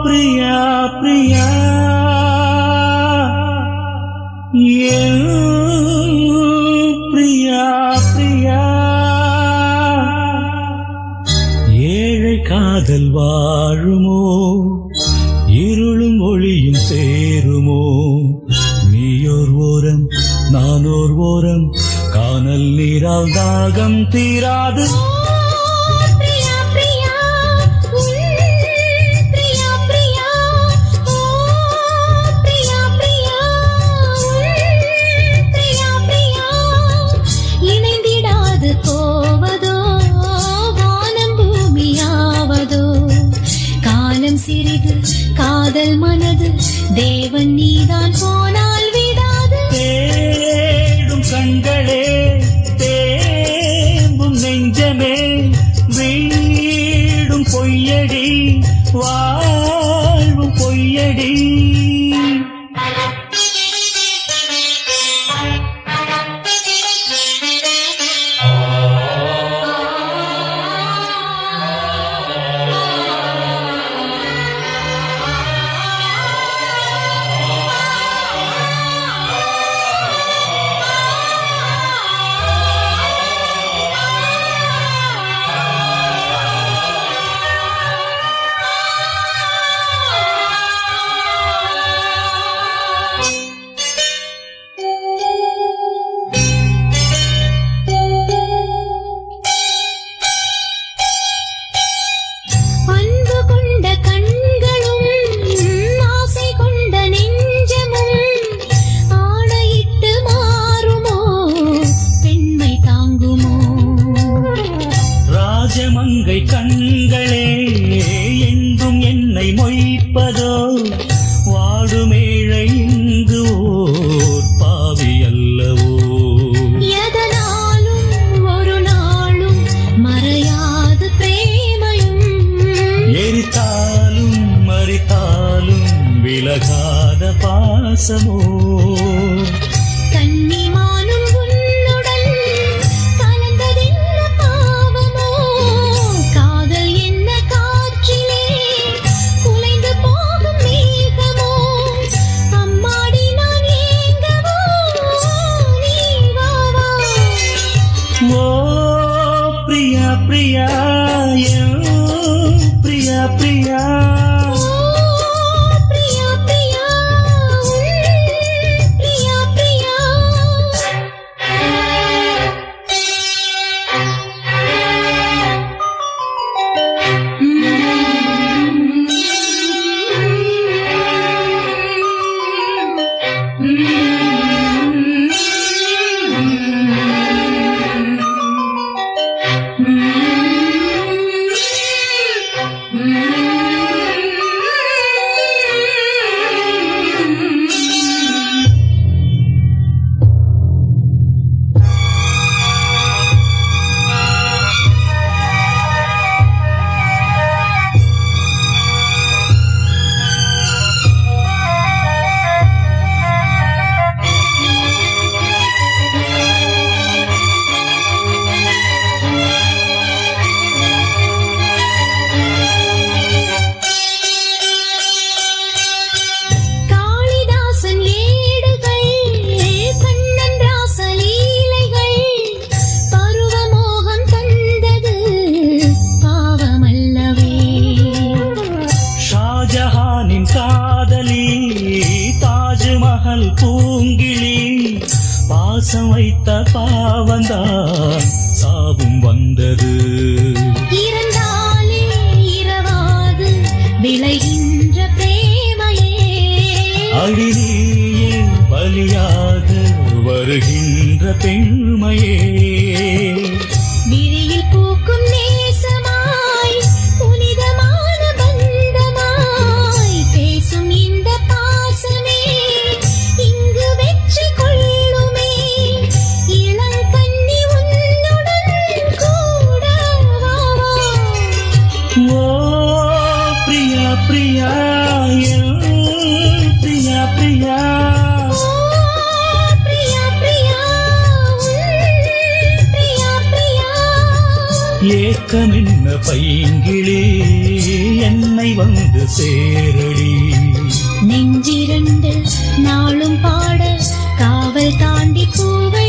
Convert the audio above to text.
பிரியா பிரியா பிரியா பிரியா ஏழை காதல் வாழுமோ இருளும் ஒளியும் சேருமோ நீயோர் ஓரம் நானோர் ஓரம் கானல் நீரால் தாகம் தீராது சிறிது காதல் மனது தேவன் நீதான் போனால் விடாது தேடும் கண்களே தேம்பும் நெஞ்சமே வீடும் பொய்யடி வாழ்வும் பொய்யடி மங்கை கண்களே என்றும் என்னை மொய்ப்பதோ வாடுமேழை இங்கு ஓர் பாவி அல்லவோ எதனாலும் ஒரு நாளும் மறையாது பிரேமையும் எரித்தாலும் மறித்தாலும் விலகாத பாசமோ பிரியா பிரியா பிரியா பிரியா காதலி தாஜ்மஹல் பூங்கிழி பாசம் வைத்த பாவந்தான் சாவும் வந்தது இருந்தாலே இரவாது விளைகின்ற பிரேமையே அடியே பலியாக வருகின்ற பெண்மையே விழியில் பூக்கும் நேசமாய் புனிதமான பந்தமாய் பேசும் இந்த பாசமே இங்கு வெற்றி கொள்ளுமே இளங்கண்ணி உன்னுடன் கூட ஓ பிரியா பிரியா ஏக்கமென்ன பைங்கிளே என்னை வந்து சேரடி. நெஞ்சிரண்டு நாளும் பாட காவல் தாண்டி பூவை